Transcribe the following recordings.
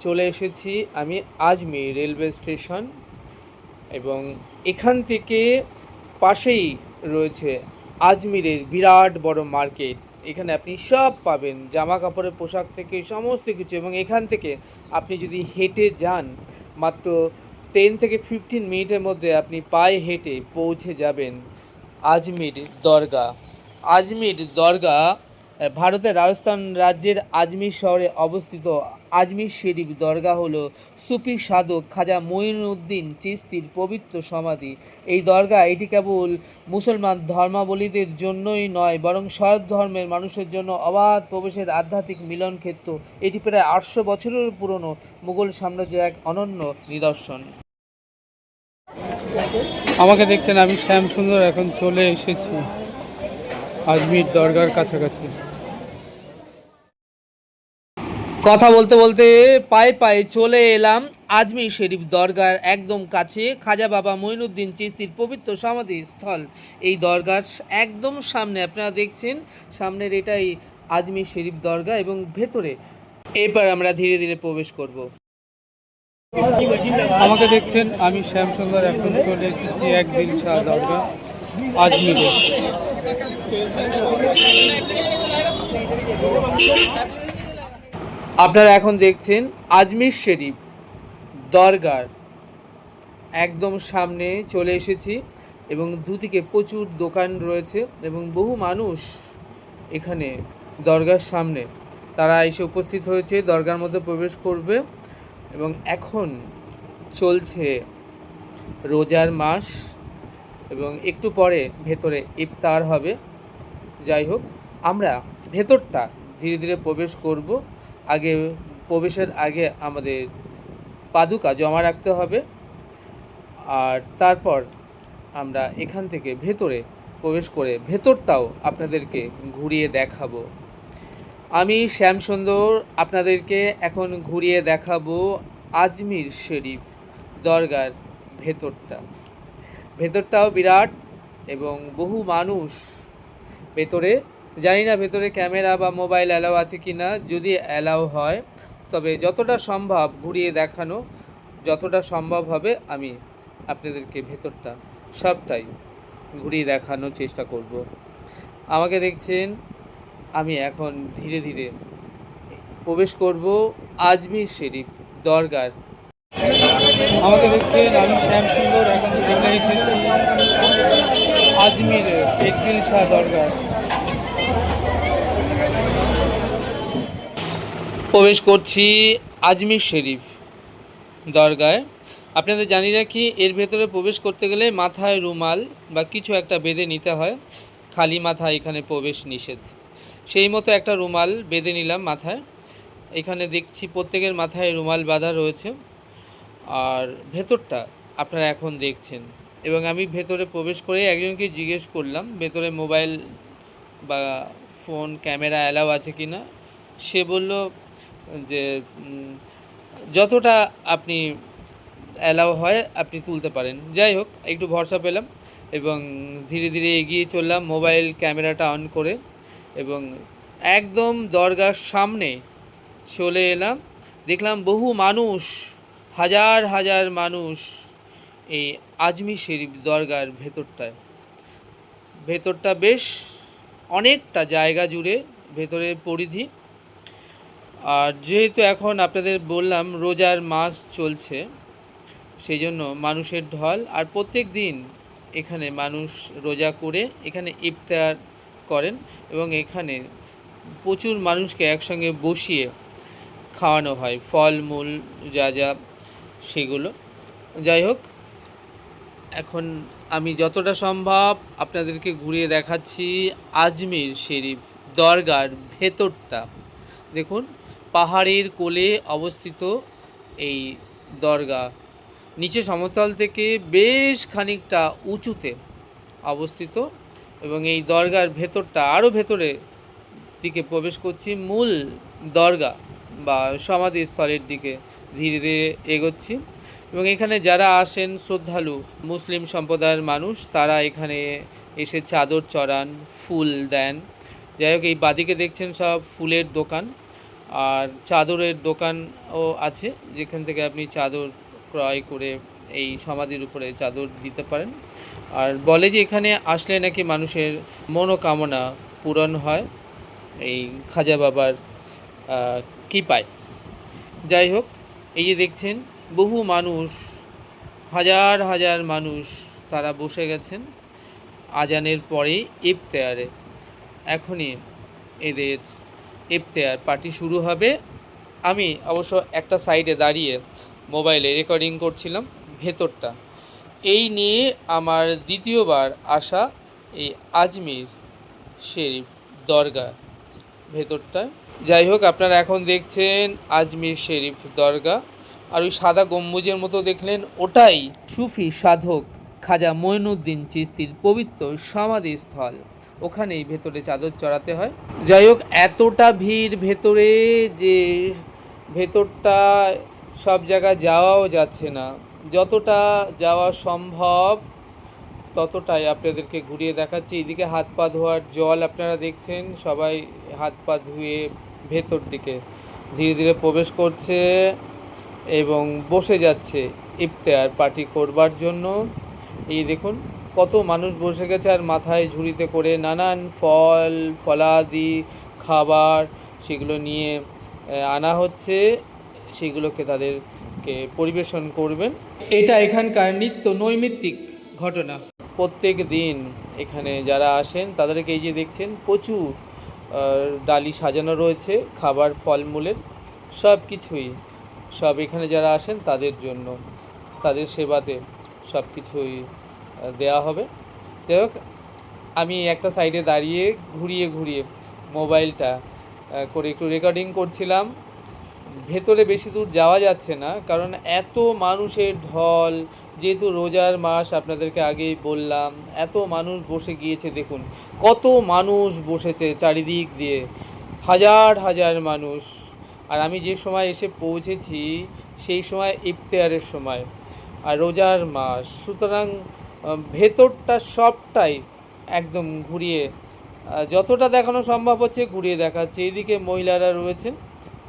চলে এসেছি আমি আজমির রেলওয়ে স্টেশন এবং এখান থেকে পাশেই রয়েছে আজমিরের বিরাট বড় মার্কেট। এখানে আপনি সব পাবেন, জামা কাপড়ের পোশাক থেকে সমস্ত কিছু। এবং এখান থেকে আপনি যদি হেঁটে যান মাত্র 10 থেকে 15 মিনিটের মধ্যে আপনি পায়ে হেঁটে পৌঁছে যাবেন আজমির দরগা। আজমির দরগা ভারতের রাজস্থান রাজ্যের আজমির শহরে অবস্থিত। আজমির শরীফ দরগা হলো সুফি সাধক খাজা মঈনুদ্দিন চিশতির পবিত্র সমাধি। এই দরগা এটি কেবল মুসলমান ধর্মাবলম্বীদের জন্যই নয়, বরং সব ধর্মের মানুষের জন্য অবাধ প্রবেশের আধ্যাত্মিক মিলন ক্ষেত্র। এটি প্রায় 800 বছরের পুরনো মুঘল সাম্রাজ্যের এক অনন্য নিদর্শন। আমাকে দেখছেন, আমি শ্যাম সুন্দর এখন চলে এসেছি আজমির দরগার কাছাকাছি। কথা বলতে বলতে পায়ে পায়ে চলে এলাম আজমির শরীফ দরগার একদম কাছে, খাজা বাবা মঈনুদ্দিন চিশতির পবিত্র সমাধি স্থল। এই দরগার একদম সামনে আপনারা দেখছেন, সামনের এটাই আজমির শরীফ দরগা এবং ভেতরে এবার আমরা ধীরে ধীরে প্রবেশ করব। আমাকে দেখছেন, আমি শ্যাম সুন্দর এখন চলে এসেছি এক দিল শাহ দরগা আজমিরে। আপনারা এখন দেখছেন আজমির শরীফ দরগার একদম সামনে চলে এসেছি এবং দুদিকে প্রচুর দোকান রয়েছে এবং বহু মানুষ এখানে দরগার সামনে তারা এসে উপস্থিত হয়েছে, দরগার মধ্যে প্রবেশ করবে। এবং এখন চলছে রোজার মাস এবং একটু পরে ভেতরে ইফতার হবে। যাই হোক, আমরা ভেতরটা ধীরে ধীরে প্রবেশ করব। আগে প্রবেশের আগে আমাদের পাদুকা জমা রাখতে হবে, আর তারপর আমরা এখান থেকে ভেতরে প্রবেশ করে ভেতরটাও আপনাদেরকে ঘুরিয়ে দেখাবো। আমি শ্যাম সুন্দর আপনাদেরকে এখন ঘুরিয়ে দেখাবো আজমির শরীফ দরগার ভেতরটাও বিরাট এবং বহু মানুষ ভেতরে। জানি না ভেতরে ক্যামেরা বা মোবাইল অ্যালাউ আছে কি না, যদি অ্যালাউ হয় তবে যতটা সম্ভব ঘুরিয়ে দেখানো, যতটা সম্ভব হবে আমি আপনাদেরকে ভেতরটা সবটাই ঘুরিয়ে দেখানোর চেষ্টা করব। আমাকে দেখছেন, আমি এখন ধীরে ধীরে প্রবেশ করব আজমির শরীফ দরগার। আমাকে দেখছেন, আমি শ্যাম সুন্দর এখন চলে এসেছি আজমিরে এক দিল শাহ দরগা। প্রবেশ করছি আজমির শরীফ দরগায়। আপনাদের জানি রাখি, এর ভেতরে প্রবেশ করতে গেলে মাথায় রুমাল বা কিছু একটা বেঁধে নিতে হয়, খালি মাথায় এখানে প্রবেশ নিষেধ। সেই মতো একটা রুমাল বেঁধে নিলাম মাথায়। এখানে দেখছি প্রত্যেকের মাথায় রুমাল বাঁধা রয়েছে। আর ভেতরটা আপনারা এখন দেখছেন এবং আমি ভেতরে প্রবেশ করে একজনকে জিজ্ঞেস করলাম ভেতরে মোবাইল বা ফোন ক্যামেরা অ্যালাউ আছে কি না। সে বলল যে যতটা আপনি অ্যালাউ হয় আপনি তুলতে পারেন। যাই হোক, একটু ভরসা পেলাম এবং ধীরে ধীরে এগিয়ে চললাম মোবাইল ক্যামেরাটা অন করে এবং একদম দরগার সামনে চলে এলাম। দেখলাম বহু মানুষ, হাজার হাজার মানুষ এই আজমির শরীফ দরগার ভেতরটা বেশ অনেকটা জায়গা জুড়ে ভেতরের পরিধি। আর যেহেতু এখন আপনাদের বললাম রোজার মাস চলছে, সেই জন্য মানুষের ঢল। আর প্রত্যেক দিন এখানে মানুষ রোজা করে এখানে ইফতার করেন এবং এখানে প্রচুর মানুষকে একসঙ্গে বসিয়ে খাওয়ানো হয়, ফলমূল যা যা সেগুলো। যাই হোক, এখন আমি যতটা সম্ভব আপনাদেরকে ঘুরিয়ে দেখাচ্ছি আজমির শরীফ দরগার ভেতরটা। দেখুন, পাহাড়ের কোলে অবস্থিত এই দরগা, নিচে সমতল থেকে বেশ খানিকটা উঁচুতে অবস্থিত এবং এই দরগার ভেতরটা আরও ভেতরে দিকে প্রবেশ করছি, মূল দরগা বা সমাধিস্থলের দিকে ধীরে ধীরে এগোচ্ছি। এবং এখানে যারা আসেন শ্রদ্ধালু মুসলিম সম্প্রদায়ের মানুষ, তারা এখানে এসে চাদর চড়ান, ফুল দেন। যাই হোক, এই বাদিকে দেখছেন সব ফুলের দোকান আর চাদরের দোকানও আছে, যেখান থেকে আপনি চাদর ক্রয় করে এই সমাধির উপরে চাদর দিতে পারেন। আর বলে যে এখানে আসলে নাকি মানুষের মনোকামনা পূরণ হয় এই খাজা বাবার কৃপায়। যাই হোক, এই যে দেখছেন বহু মানুষ, হাজার হাজার মানুষ তারা বসে গেছেন আজানের পরেই ইফতেয়ারে। এখনই এদের ইফতেয়ার পার্টি শুরু হবে। আমি অবশ্য একটা সাইডে দাঁড়িয়ে মোবাইলে রেকর্ডিং করছিলাম ভেতরটা। এই নিয়ে আমার দ্বিতীয়বার আসা এই আজমির শরীফ দরগা ভেতরটা। যাই হোক, আপনারা এখন দেখছেন আজমির শরীফ দরগা। আর ওই সাদা গম্বুজের মতো দেখলেন, ওটাই সুফি সাধক খাজা মঈনুদ্দিন চিশতির পবিত্র সমাধিস্থল। ওখানেই ভেতরে চাদর চড়াতে হয়। যাই হোক, এতটা ভিড় ভেতরে যে ভেতরটা সব জায়গায় যাওয়াও যাচ্ছে না। যতটা যাওয়া সম্ভব ততটাই আপনাদেরকে ঘুরিয়ে দেখাচ্ছি। এদিকে হাত পা ধোয়ার জল আপনারা দেখছেন, সবাই হাত পা ধুয়ে ভেতর দিকে ধীরে ধীরে প্রবেশ করছে এবং বসে যাচ্ছে ইফতেয়ার পার্টি করবার জন্য। এই দেখুন কত মানুষ বসে গেছে, আর মাথায় ঝুড়িতে করে নানান ফল ফলাদি খাবার সেগুলো নিয়ে আনা হচ্ছে, সেগুলোকে তাদেরকে পরিবেশন করবেন। এটা এখানকার নিত্য নৈমিত্তিক ঘটনা। প্রত্যেক দিন এখানে যারা আসেন তাদেরকে এই যে দেখছেন প্রচুর ডালি সাজানো রয়েছে খাবার ফলমূলের, সব কিছুই সব এখানে যারা আসেন তাদের জন্য, তাদের সেবাতে সব কিছুই দেওয়া হবে। যাই হোক, আমি একটা সাইডে দাঁড়িয়ে ঘুরিয়ে ঘুরিয়ে মোবাইলটা করে একটু রেকর্ডিং করছিলাম। ভেতরে বেশি দূর যাওয়া যাচ্ছে না, কারণ এত মানুষের ঢল, যেহেতু রোজার মাস আপনাদেরকে আগেই বললাম, এত মানুষ বসে গিয়েছে। দেখুন কত মানুষ বসেছে চারিদিক দিয়ে, হাজার হাজার মানুষ। আর আমি যে সময় এসে পৌঁছেছি সেই সময় ইফতেয়ারের সময়, আর রোজার মাস, সুতরাং ভেতরটা সবটাই একদম ঘুরিয়ে যতটা দেখানো সম্ভব হচ্ছে ঘুরিয়ে দেখাচ্ছে। এইদিকে মহিলারা রয়েছেন,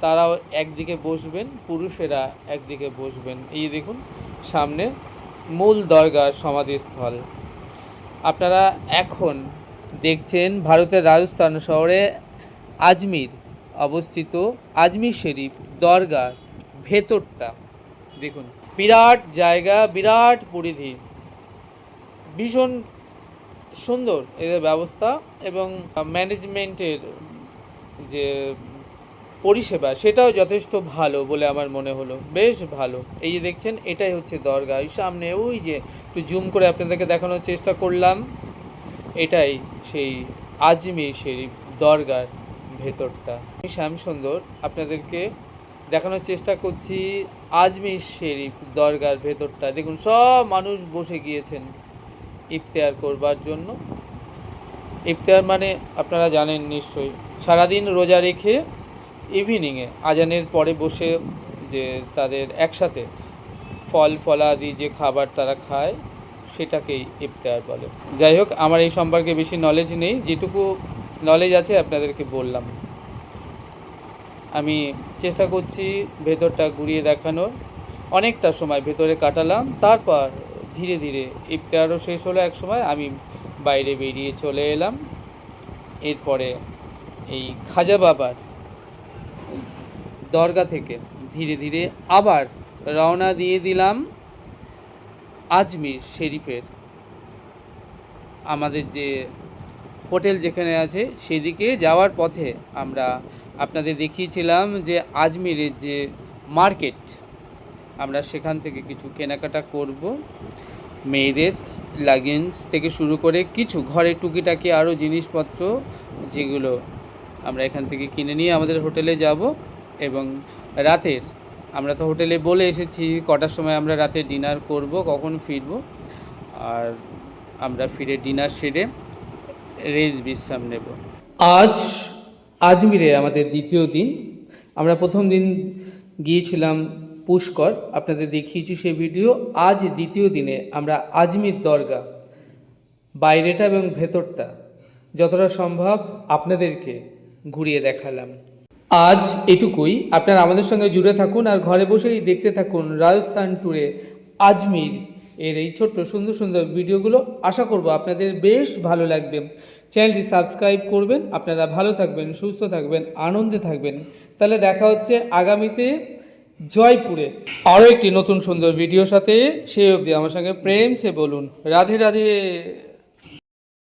তারাও একদিকে বসবেন, পুরুষেরা একদিকে বসবেন। এই দেখুন সামনে মূল দরগার সমাধিস্থল। আপনারা এখন দেখছেন ভারতের রাজস্থান শহরে আজমির অবস্থিত আজমির শরীফ দরগার ভেতরটা। দেখুন বিরাট জায়গা, বিরাট পরিধি, ভীষণ সুন্দর এদের ব্যবস্থা এবং ম্যানেজমেন্টের যে পরিষেবা সেটাও যথেষ্ট ভালো বলে আমার মনে হলো, বেশ ভালো। এই যে দেখছেন এটাই হচ্ছে দরগা। ওই সামনে ওই যে একটু জুম করে আপনাদেরকে দেখানোর চেষ্টা করলাম, এটাই সেই আজমির শরীফ দরগার ভেতরটা। আমি শ্যামসুন্দর আপনাদেরকে দেখানোর চেষ্টা করছি আজমির শরীফ দরগার ভেতরটা। দেখুন সব মানুষ বসে গিয়েছেন ইফতেয়ার করবার জন্য। ইফতেয়ার মানে আপনারা জানেন নিশ্চয়ই, সারাদিন রোজা রেখে ইভিনিংয়ে আজানের পরে বসে যে তাদের একসাথে ফল ফলাদি যে খাবার তারা খায় সেটাকেই ইফতেয়ার বলে। যাই হোক, আমার এই সম্পর্কে বেশি নলেজ নেই, যেটুকু নলেজ আছে আপনাদেরকে বললাম। আমি চেষ্টা করছি ভেতরটা ঘুরিয়ে দেখানোর। অনেকটা সময় ভেতরে কাটালাম, তারপর ধীরে ধীরে ইফতেয়ারও শেষ হলো এক সময়, আমি বাইরে বেরিয়ে চলে এলাম। এরপরে এই খাজা বাবার দরগা থেকে ধীরে ধীরে আবার রওনা দিয়ে দিলাম আজমির শরীফের আমাদের যে হোটেল যেখানে আছে সেদিকে যাওয়ার পথে আমরা আপনাদের দেখিয়েছিলাম যে আজমিরের যে মার্কেট, আমরা সেখান থেকে কিছু কেনাকাটা করব। মেয়েদের লাগেজ থেকে শুরু করে কিছু ঘরের টুকিটাকি আরও জিনিসপত্র যেগুলো আমরা এখান থেকে কিনে নিয়ে আমাদের হোটেলে যাব। এবং রাতের আমরা তো হোটেলে বলে এসেছি কটার সময় আমরা রাতে ডিনার করব, কখন ফিরব। আর আমরা ফিরে ডিনার সেরে রেস্ট বিশ্রাম নেব। আজ আজমিরে আমাদের দ্বিতীয় দিন। আমরা প্রথম দিন গিয়েছিলাম পুষ্কর, আপনাদের দেখিয়েছি সেই ভিডিও। আজ দ্বিতীয় দিনে আমরা আজমির দরগা বাইরেটা এবং ভেতরটা যতটা সম্ভব আপনাদেরকে ঘুরিয়ে দেখালাম। আজ এটুকুই। আপনারা আমাদের সঙ্গে জুড়ে থাকুন আর ঘরে বসেই দেখতে থাকুন রাজস্থান ট্যুরে আজমির এর এই ছোট্ট সুন্দর সুন্দর ভিডিওগুলো। আশা করব আপনাদের বেশ ভালো লাগবে। চ্যানেলটি সাবস্ক্রাইব করবেন। আপনারা ভালো থাকবেন, সুস্থ থাকবেন, আনন্দে থাকবেন। তাহলে দেখা হচ্ছে আগামীতে জয়পুরে আরও একটি নতুন সুন্দর ভিডিওর সাথে। সেই অবধি আমার সঙ্গে প্রেম সে বলুন রাধে রাধে।